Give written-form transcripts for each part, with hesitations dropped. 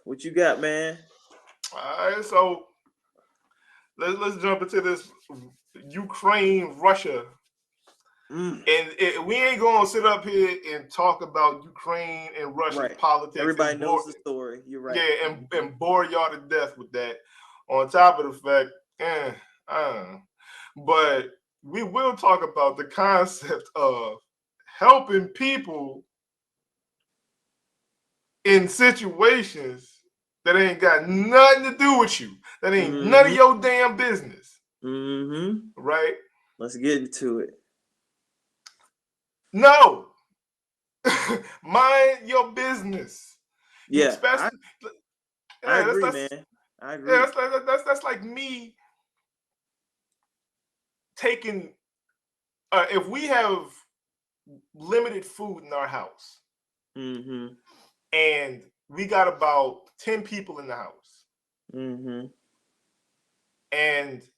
What you got, man? All right, so let's jump into this Ukraine Russia, Mm, and we ain't gonna sit up here and talk about Ukraine and Russian right. politics Everybody and bore knows the story. You're right. yeah Mhm. and bore y'all to death with that. On top of the fact, eh, uh, but we will talk about the concept of helping people in situations that ain't got nothing to do with you. That ain't none of Mhm. your damn business, Mhm. right? Let's get into it. No, mind your business. You Yeah, I especially, I yeah, agree, that's man. I yeah, agree. that's like me taking. If we have limited food in our house Mhm. and we got about 10 people in the house, Mhm. and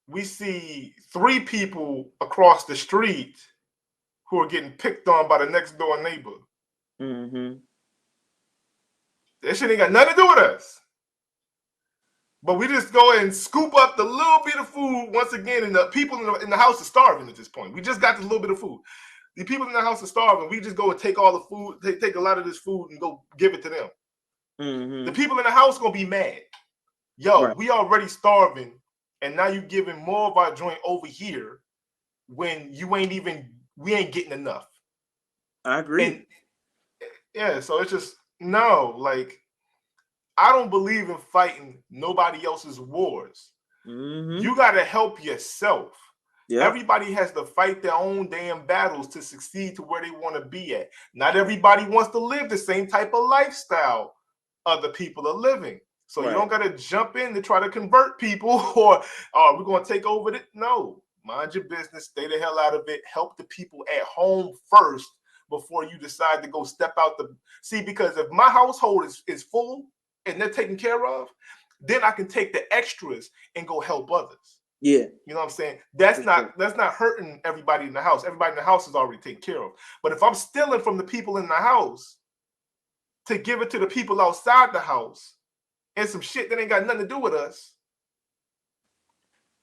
we see 3 people across the street who are getting picked on by the next door neighbor. Mhm. That shit ain't got nothing to do with us. But we just go and scoop up the little bit of food once again, and the people in the house are starving at this point. We just got this little bit of food. The people in the house are starving. We just go and take all the food, take a lot of this food and go give it to them. The Mhm. people in the house gonna be mad. Yo, Right. we already starving, and now you giving more of our joint over here when you ain't even we ain't getting enough. I agree. And yeah, so it's just no, like I don't believe in fighting nobody else's wars. Mhm. You got to help yourself. Yep. Everybody has to fight their own damn battles to succeed to where they want to be at. Not everybody wants to live the same type of lifestyle other people are living. So you Right. don't got to jump in to try to convert people or we're going to take over it. No, mind your business. Stay the hell out of it. Help the people at home first before you decide to go step out the. See, because if my household is full and they're taken care of, then I can take the extras and go help others. Yeah. You know what I'm saying? For That's not sure. that's not hurting everybody in the house. Everybody in the house is already taken care of. But if I'm stealing from the people in the house to give it to the people outside the house and some shit that ain't got nothing to do with us,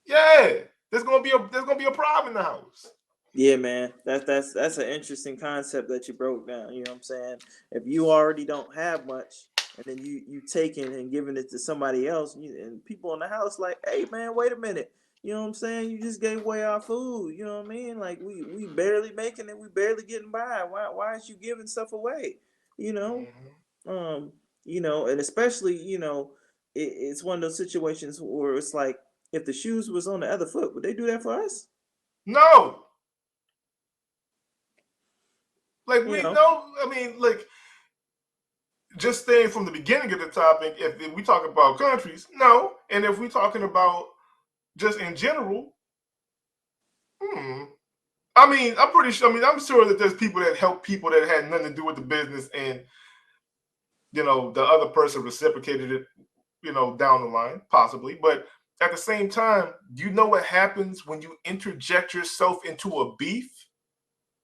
yeah, there's gonna be a problem in the house. Yeah, man. That's an interesting concept that you broke down. You know what I'm saying? If you already don't have much, and then you taking and giving it to somebody else, and people in the house like, hey, man, wait a minute. You know what I'm saying? You just gave away our food. You know what I mean? Like we barely making it. We barely getting by. Why is you giving stuff away? You know, Mm-hmm. um, and especially it's one of those situations where it's like if the shoes was on the other foot, would they do that for us? No, like You we know. know. I mean, like just staying from the beginning of the topic. If we talk about countries, no, and if we talking about just in general, hmm, I mean, I'm pretty sure. I mean, I'm sure that there's people that help people that had nothing to do with the business, and the other person reciprocated it, down the line, possibly. But at the same time, you know what happens when you interject yourself into a beef?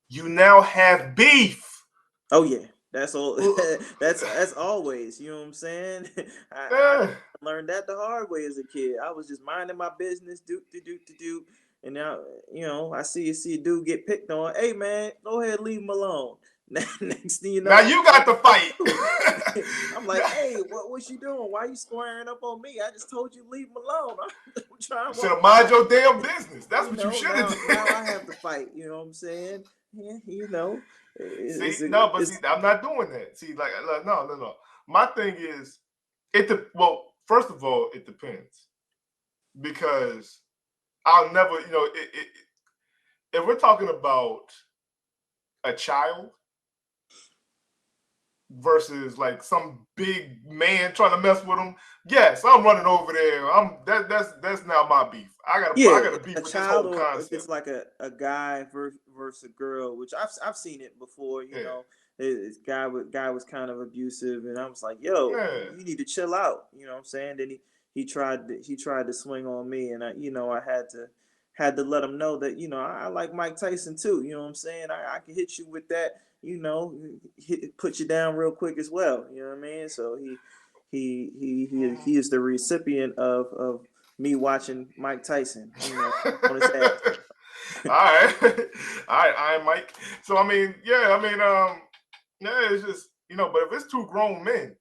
You now have beef. Oh yeah, that's all. That's always. You know what I'm saying? I Eh, learned that the hard way as a kid. I was just minding my business, do, and now I see a dude get picked on. Hey man, go ahead, leave him alone. Next thing you now know, you I'm got to stuff fight. too. I'm like, hey, what you doing? Why you squaring up on me? I just told you leave him alone. I'm trying to Should walk have my mind dog. your damn business. That's what you should have Now I did. have to fight. You know what I'm saying? Yeah, See, it's no, but see, it's I'm not doing that. See, like no, no, no. My thing is, well, first of all, it depends because I'll never, if we're talking about a child versus like some big man trying to mess with him, yes, I'm running over there. That's now my beef. I yeah, gotta beef a with this child, whole or if it's concept. like a guy versus a girl, which I've seen it before. Yeah, This guy was kind of abusive, and I was like, yo, yeah, you need to chill out. You know what I'm saying? Then he tried to swing on me, and I had to let him know that I like Mike Tyson too. You know what I'm saying? I can hit you with that. Put you down real quick as well. You know what I mean? So he is the recipient of me watching Mike Tyson, on his ass. All right, all right, Mike. So I mean, yeah, yeah, it's just but if it's two grown men,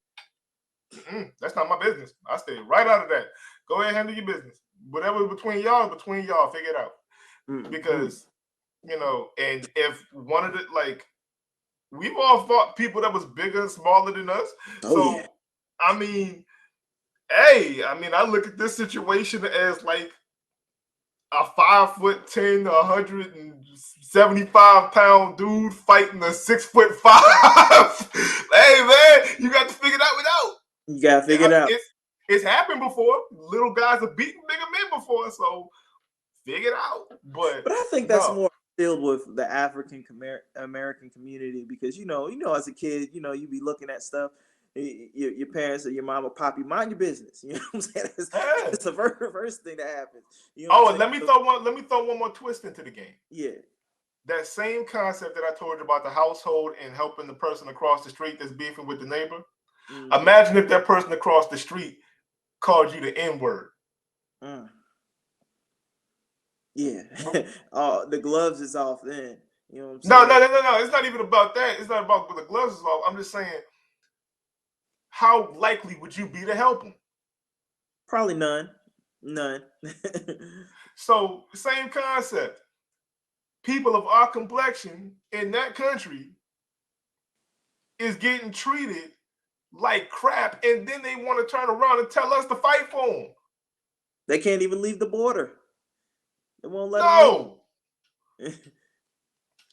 that's not my business. I stay right out of that. Go ahead, handle your business. Whatever between y'all, figure it out. Mm-hmm. Because and if one of the we've all fought people that was bigger and smaller than us. Oh yeah. So I mean, hey, I look at this situation as like a 5'10", 175-pound dude fighting a 6'5". Hey man, you got to figure that one out. You gotta figure it out. It's happened before. Little guys have beaten bigger men before, so figure it out. But I think that's no. more filled with the African American community because as a kid, you be looking at stuff. Your parents or your mom or pop, you mind your business. You know what I'm saying? Yeah. It's the first thing that happens. You know what Oh, I'm and saying? let me throw one more twist into the game. Yeah. That same concept that I told you about the household and helping the person across the street that's beefing with the neighbor. Mm-hmm. Imagine if that person across the street called you the N-word. Yeah. Oh, the gloves is off then. You know what I'm No, saying? no, no, no, no. It's not even about that. It's not about the gloves is off. I'm just saying, how likely would you be to help them? Probably none. None. So, same concept. People of our complexion in that country is getting treated like crap, and then they want to turn around and tell us to fight for them. They can't even leave the border. They won't let them leave. No,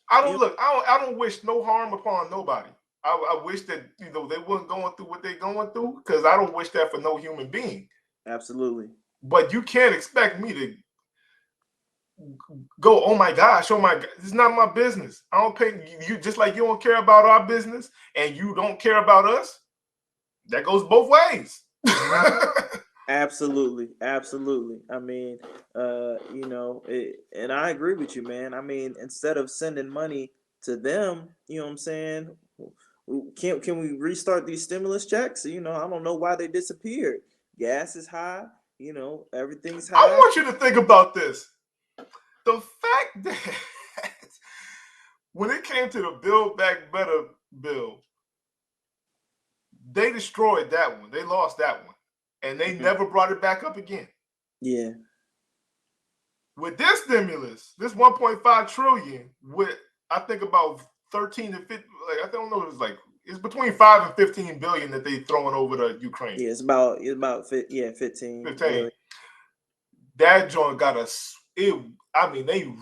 I don't look. I don't wish no harm upon nobody. I wish that they weren't going through what they're going through because I don't wish that for no human being. Absolutely. But you can't expect me to go, oh my gosh, it's not my business. I don't pay you just like you don't care about our business and you don't care about us. That goes both ways. Absolutely, absolutely. And I agree with you, man. Instead of sending money to them, you know what I'm saying? Can we restart these stimulus checks? I don't know why they disappeared. Gas is high. Everything's I high. want you to think about this. The fact that when it came to the Build Back Better bill, they destroyed that one. They lost that one. And they never brought it back up again. Yeah. With this stimulus, this 1.5 trillion, with I think about 13 to 50, I don't know, it's between 5 and 15 billion that they throwing over to Ukraine. Yeah, it's about 15 billion. That joint got us. They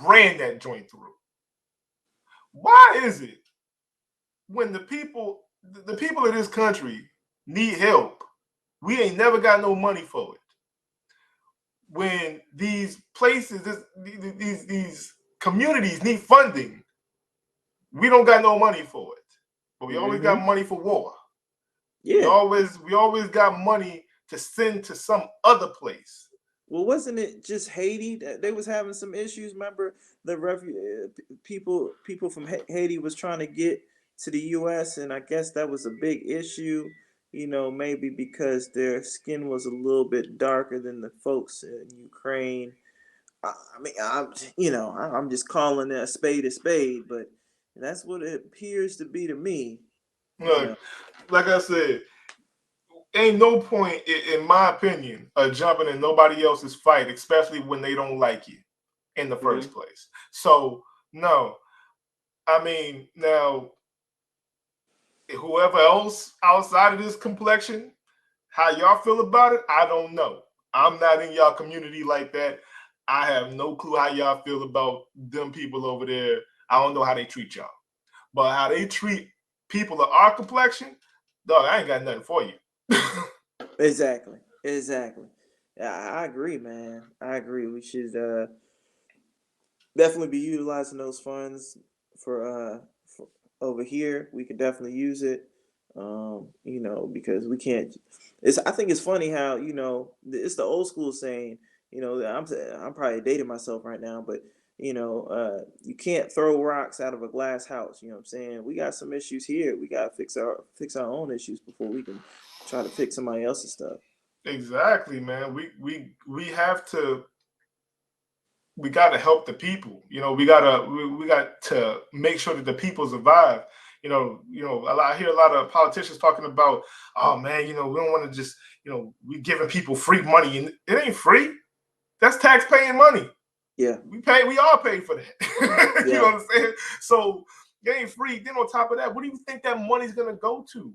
ran that joint through. Why is it when the people of this country need help, we ain't never got no money for it? When these places, these communities need funding, we don't got no money for it. But we always got money for war. Yeah. We always got money to send to some other place. Well, wasn't it just Haiti that they was having some issues? Remember the people from Haiti was trying to get to the U.S. and I guess that was a big issue. Maybe because their skin was a little bit darker than the folks in Ukraine. I'm just calling it a spade, but that's what it appears to be to me. Look, like I said, ain't no point, in my opinion, of jumping in nobody else's fight, especially when they don't like you in the first place. So, no. Now, whoever else outside of this complexion, how y'all feel about it, I don't know. I'm not in y'all community like that. I have no clue how y'all feel about them people over there. I don't know how they treat y'all. But how they treat people of our complexion, dog, I ain't got nothing for you. Exactly. Yeah, I agree, man. I agree. We should definitely be utilizing those funds for over here. We could definitely use it. Because we can't. I think it's funny how it's the old school saying. I'm probably dating myself right now, but you can't throw rocks out of a glass house. You know what I'm saying? We got some issues here. We got to fix our own issues before we can try to fix somebody else's stuff. Exactly, man. We have to. We got to help the people. We got to make sure that the people survive. I hear a lot of politicians talking about, oh man, we don't want to just, we giving people free money, and it ain't free. That's tax-paying money. Yeah, we all pay for that. You know yeah, what I'm saying? So it ain't free. Then on top of that, what do you think that money's gonna go to?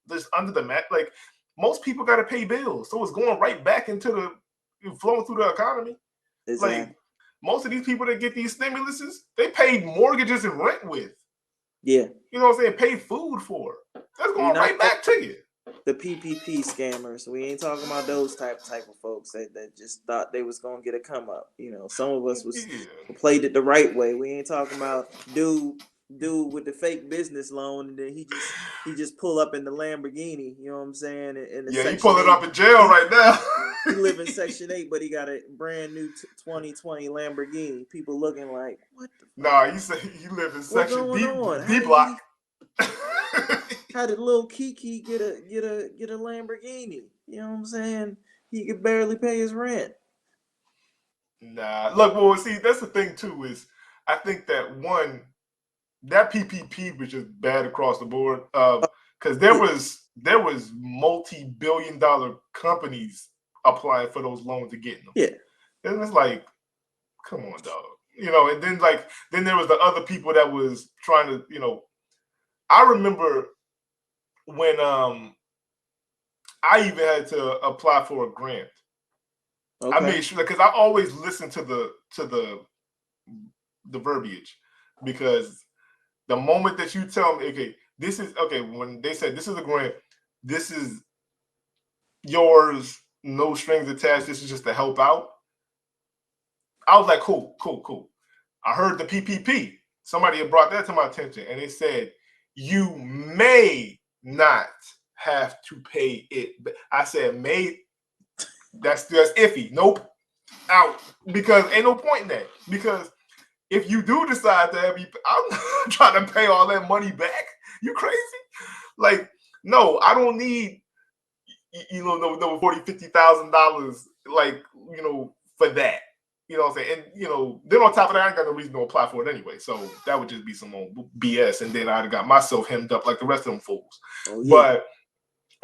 Just under the mat, like most people got to pay bills, so it's going right back into flowing through the economy. exactly. Like most of these people that get these stimuluses, they paid mortgages and rent with. Yeah. You know what I'm saying? Paid food for. That's You're going not right back to you. the PPP scammers. We ain't talking about those type of folks that just thought they was gonna get a come up. Some of us was played it the right way. We ain't talking about dude with the fake business loan, and then he just pull up in the Lamborghini. You know what I'm saying? In the Yeah, he Section pulling 8. up in jail right now. He live in Section 8, but he got a brand new 2020 Lamborghini. People looking like, what the fuck? Nah, you say he live in Section D block. How did little Kiki get a Lamborghini? You know what I'm saying? He could barely pay his rent. Nah, look, well, see, that's the thing too. Is I think that that PPP was just bad across the board. Because there was multi-billion-dollar companies applying for those loans to get them. Yeah, and it's like, come on, dog. And then there was the other people that was trying to. I remember when I even had to apply for a grant. okay. I made sure because I always listen to the verbiage, because the moment that you tell me, okay, this is okay, when they said this is a grant, this is yours, no strings attached, this is just to help out. I was like, cool. I heard the PPP. Somebody had brought that to my attention, and they said you may not have to pay it. I said may. That's iffy. Nope, out, because ain't no point in that. Because if you do decide to have, I'm not trying to pay all that money back. You crazy? Like, no, I don't need no $40,000-$50,000 like for that. You know what I'm saying? And then on top of that, I ain't got no reason to apply for it anyway. So that would just be some old BS, and then I'd have got myself hemmed up like the rest of them fools. Oh, yeah.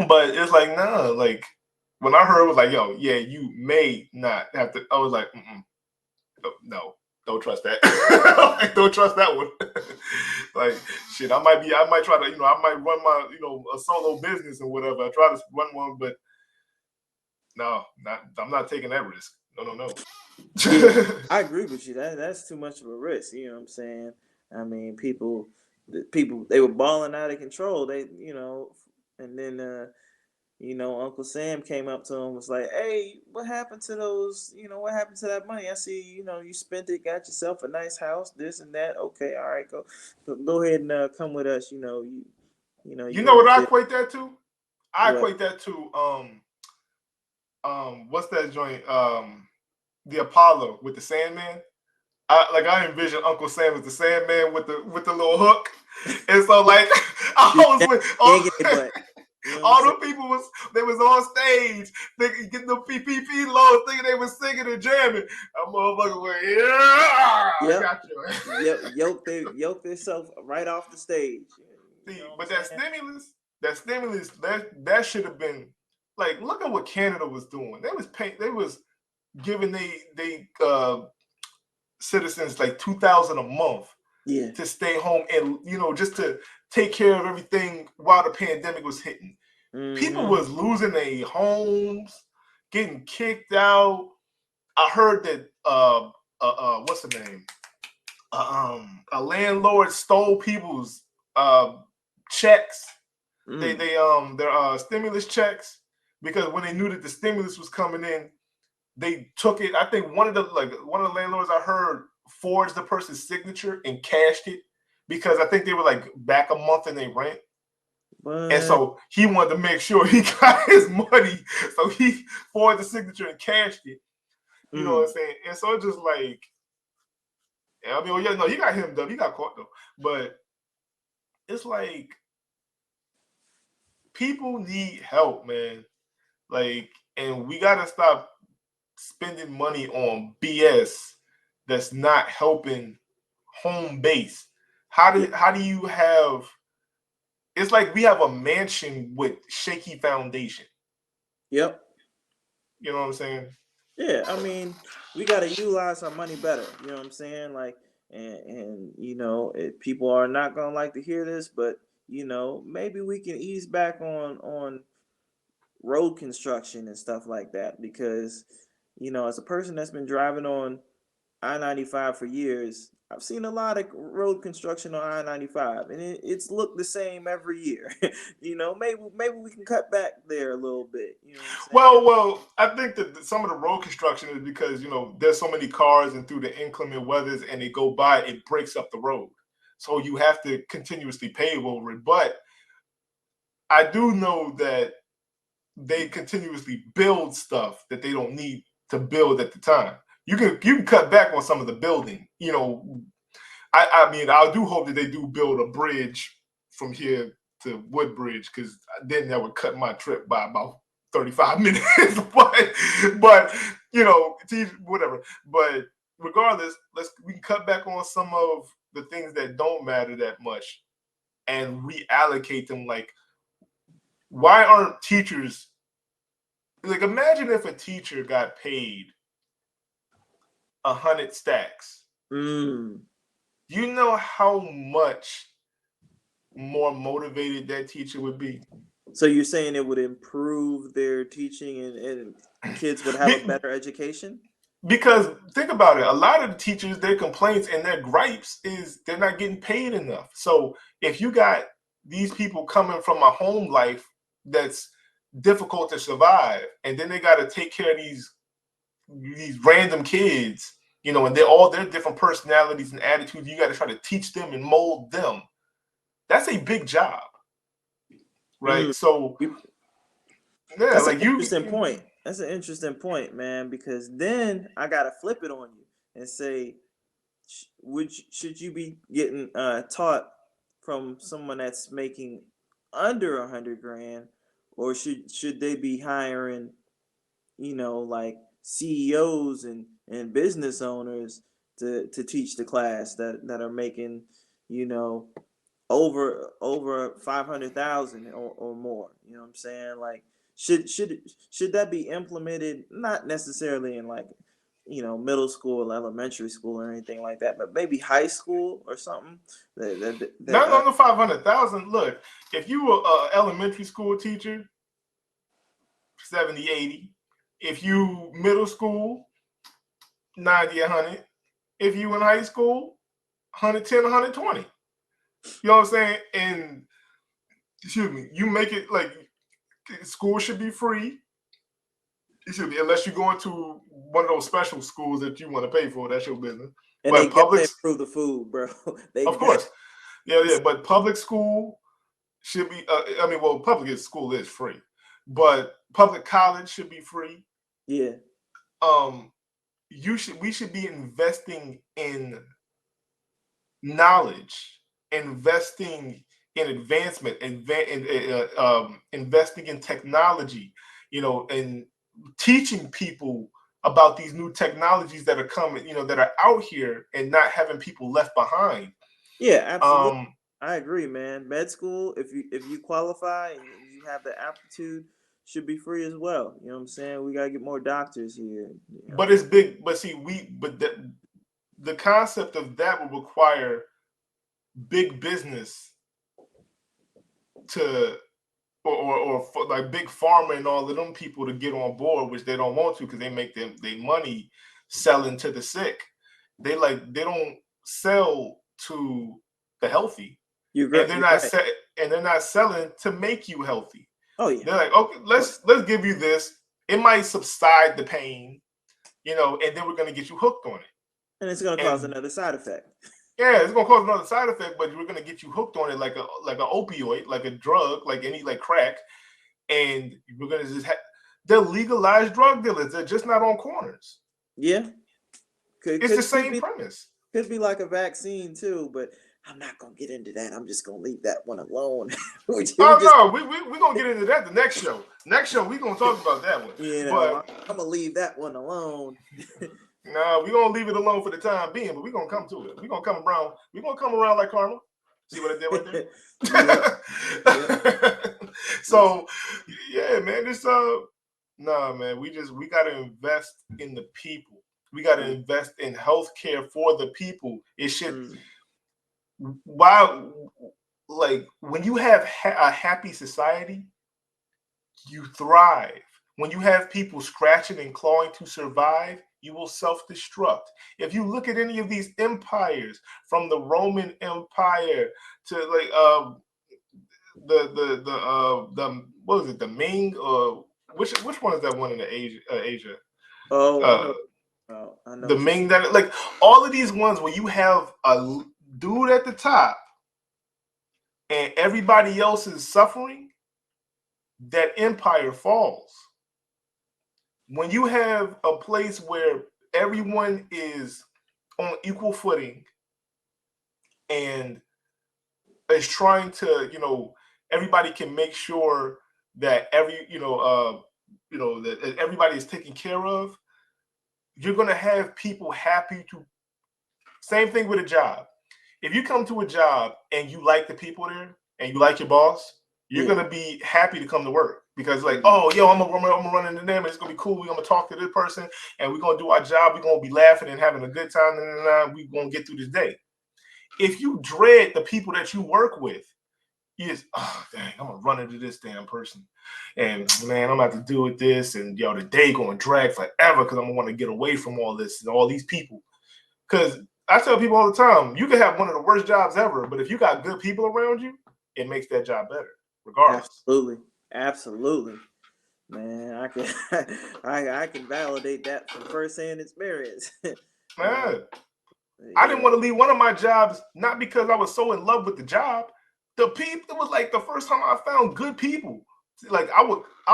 But it's like, nah, like when I heard it was like, yo, yeah, you may not have to. I was like, no. Don't trust that. Don't trust that one. Like, shit, I might try to, I might run my, a solo business or whatever. I try to run one, but no, I'm not taking that risk. No. Yeah, I agree with you. That's too much of a risk. You know what I'm saying? I mean, people, they were balling out of control. They, and then, Uncle Sam came up to him, was like, "Hey, what happened to those? What happened to that money? I see, you spent it, got yourself a nice house, this and that. Okay, all right, go ahead and come with us. You know what I equate that to? I equate that to what's that joint? The Apollo with the Sandman. I envision Uncle Sam as the Sandman with the little hook, and so like all the people was on stage, getting the PPP loans, thinking they was singing and jamming. That motherfucker went, yeah, yep. I got you. Yoked themselves right off the stage. See, but that stimulus, that should have been like, look at what Canada was doing. They was giving they citizens like $2,000 a month, to stay home and just to take care of everything while the pandemic was hitting. Mm-hmm. People was losing their homes, getting kicked out. I heard that what's the name? A landlord stole people's checks. Their stimulus checks, because when they knew that the stimulus was coming in, they took it. I think one of the landlords I heard forged the person's signature and cashed it, because I think they were like back a month in their rent. What? And so he wanted to make sure he got his money, so he forged the signature and cashed it. You know what I'm saying? And so it's just like, I mean, yeah, no, he got hemmed up. He got caught though. But it's like people need help, man. Like, and we gotta stop spending money on BS that's not helping home base. Yep. How do you have? It's like we have a mansion with shaky foundation. Yep. You know what I'm saying? Yeah, I mean, we got to utilize our money better. You know what I'm saying? Like, and people are not gonna like to hear this, but maybe we can ease back on road construction and stuff like that because, as a person that's been driving on I-95 for years, I've seen a lot of road construction on I-95, and it's looked the same every year. Maybe we can cut back there a little bit. You know what I'm saying? Well, I think that some of the road construction is because there's so many cars and through the inclement weathers and they go by, it breaks up the road, so you have to continuously pave over it. But I do know that they continuously build stuff that they don't need to build at the time. You can cut back on some of the building. I mean, I do hope that they do build a bridge from here to Woodbridge, because then that would cut my trip by about 35 minutes. but whatever. But regardless, we can cut back on some of the things that don't matter that much and reallocate them. Like, why aren't teachers, like, imagine if a teacher got paid 100 stacks. Mm. You know how much more motivated that teacher would be? So you're saying it would improve their teaching and kids would have a Be- better education? Because think about it, a lot of the teachers, their complaints and their gripes is they're not getting paid enough. So if you got these people coming from a home life that's difficult to survive, and then they got to take care of these random kids, and they're all their different personalities and attitudes, you got to try to teach them and mold them. That's a big job, Mm. right? So yeah, That's an like interesting point. That's an interesting point, man, because then I gotta flip it on you and say, should you be getting taught from someone that's making under 100 grand, or should they be hiring, like CEOs and business owners to teach the class that are making, you know, over 500,000 or more. You know what I'm saying? Like, should that be implemented? Not necessarily in, like, middle school, elementary school, or anything like that, but maybe high school or something. not on the 500,000. Look, if you were an elementary school teacher, 70, 80. If you middle school, 90, 100. If you in high school, 110, 120. You know what I'm saying? And excuse me, you make it like school should be free. Excuse me, unless you go into one of those special schools that you want to pay for. That's your business. and they But got to public, improve the food, bro. They of got. course, yeah. But public school should be. I mean, well, public school is free, but public college should be free. Yeah. Um, we should be investing in knowledge, investing in advancement, investing in technology, and teaching people about these new technologies that are coming, that are out here, and not having people left behind. Yeah, absolutely. Um, I agree, man. Med school, if you qualify and you have the aptitude, should be free as well. You know what I'm saying? We gotta get more doctors here. but it's big. But see, the concept of that will require big business to or for like big pharma and all of them people to get on board, which they don't want to, because they make their money selling to the sick. They don't sell to the healthy, You're and great. You're right. they're not selling to make you healthy. Oh yeah, They're like, okay, of course. let's give you this. It might subside the pain, and then we're gonna get you hooked on it. And it's gonna cause And another side effect. yeah, it's gonna cause another side effect, but we're gonna get you hooked on it like an opioid, like a drug, like any like crack, and we're gonna just they're legalized drug dealers. They're just not on corners. Yeah, could It's the could could same be premise. could be like a vaccine too, but I'm not gonna get into that. I'm just gonna leave that one alone. we Oh just, no, we gonna get into that the next show. Next show we gonna talk about that one. you know, But I'm gonna leave that one alone. nah, we gonna leave it alone for the time being. But we gonna come to it. We gonna come around. We gonna come around like karma. See what I did Yep, yep, right there. yes, So yeah, man, this nah, man, we gotta invest in the people. We gotta mm, invest in healthcare for the people. It should mm, why like when you have a happy society, you thrive. When you have people scratching and clawing to survive, you will self-destruct. If you look at any of these empires, from the Roman Empire to like the what is it, the Ming, which one is that one in the Asia? oh, I Uh, know. Oh, I know the what you're Ming, saying. that like all of these ones where you have a dude at the top and everybody else is suffering, that empire falls. When you have a place where everyone is on equal footing and is trying to, everybody can make sure that that everybody is taken care of, you're going to have people happy to. Same thing with a job. If you come to a job and you like the people there and you like your boss, you're Yeah. gonna be happy to come to work because like, Mm, oh, yo, I'm gonna run into them. And it's gonna be cool. We're gonna talk to this person and we're gonna do our job. We're gonna be laughing and having a good time. And we're gonna get through this day. If you dread the people that you work with, you just, oh dang, I'm gonna run into this damn person, and man, I'm gonna have to deal with this, and the day gonna drag forever because I'm gonna want to get away from all this and all these people. Because I tell people all the time, you can have one of the worst jobs ever, but if you got good people around you, it makes that job better, regardless. absolutely, absolutely, man. I can, I can validate that from firsthand experience. uh, Man, I didn't yeah, want to leave one of my jobs, not because I was so in love with the job. The people, it was like the first time I found good people. Like I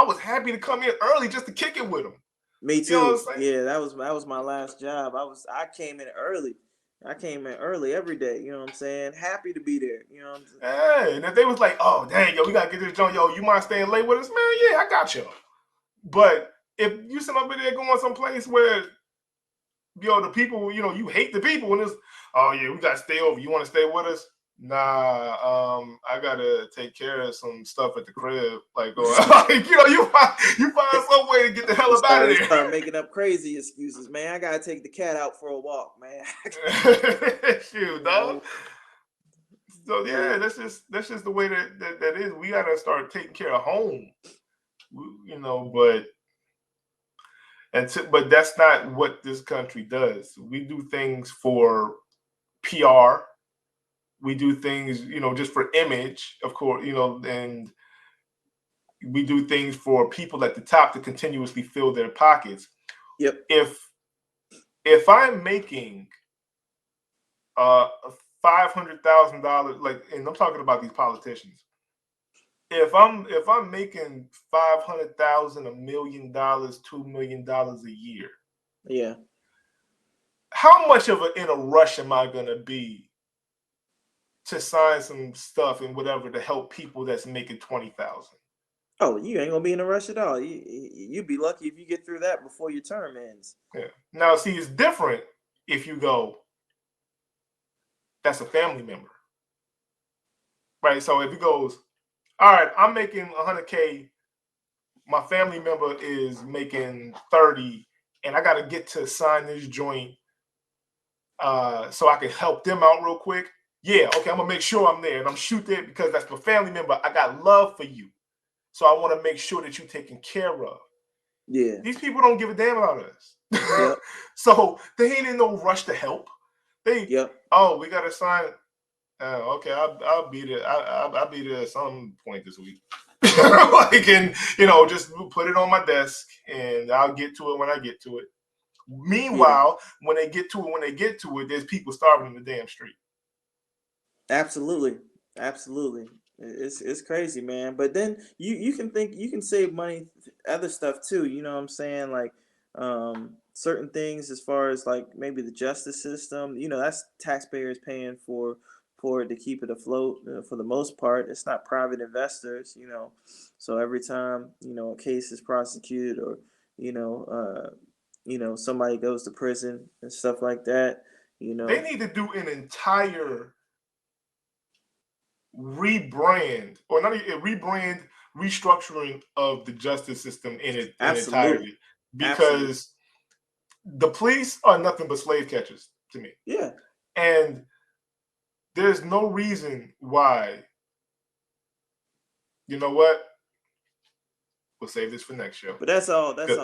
was happy to come in early just to kick it with them. me You know what I'm too. saying? Yeah, that was my last job. I came in early. I came in early every day. You know what I'm saying? Happy to be there. You know what I'm saying? Hey, and if they was like, oh dang, yo, we gotta get this joint, yo, you mind staying late with us, man? Yeah, I got you. But if you sit up in there going someplace where the people, you hate the people, and it's, oh yeah, we gotta stay over. You want to stay with us? Nah, I gotta take care of some stuff at the crib. Like, or, like, you find some way to get the hell You up out of start making up crazy excuses, man. I gotta take the cat out for a walk, man. there. Shoot, You dog. know? So Yeah, yeah, that's just the way that is. We gotta start taking care of home. But but that's not what this country does. We do things for PR. We do things, just for image, of course, and we do things for people at the top to continuously fill their pockets. yep, If I'm making uh $500,000, like, and I'm talking about these politicians. If I'm making 500,000, $1 million, $2 million a year, yeah. how much of in a rush am I gonna be to sign some stuff and whatever to help people that's making 20,000? Oh, you ain't gonna be in a rush at all. You'd be lucky if you get through that before your term ends. Yeah. Now, see, it's different if you go, that's a family member, right? So if it goes, all right, I'm making 100K, my family member is making 30, and I got to get to sign this joint so I can help them out real quick. Yeah, okay, I'm gonna make sure I'm there, and I'm shoot there because that's my family member. I got love for you, so I want to make sure that you're taken care of. Yeah. These people don't give a damn about us, Yep. so they ain't in no rush to help. They, Yep. oh, we got to sign. Okay, I'll be there. I'll be there at some point this week. Like, and just put it on my desk, and I'll get to it when I get to it. Yeah. Meanwhile, when they get to it, there's people starving in the damn street. Absolutely. Absolutely. It's crazy, man. But then you can save money other stuff too. You know what I'm saying? Like certain things as far as like maybe the justice system. That's taxpayers paying for for it to keep it afloat. For the most part, it's not private investors, So every time a case is prosecuted, or you know, somebody goes to prison and stuff like that, They need to do an entire rebrand, or not even a rebrand, restructuring of the justice system in Absolutely, entirety, absolutely, because the police are nothing but slave catchers to me, yeah. and there's no reason why. You know what? We'll save this for next show. But that's all. That's all.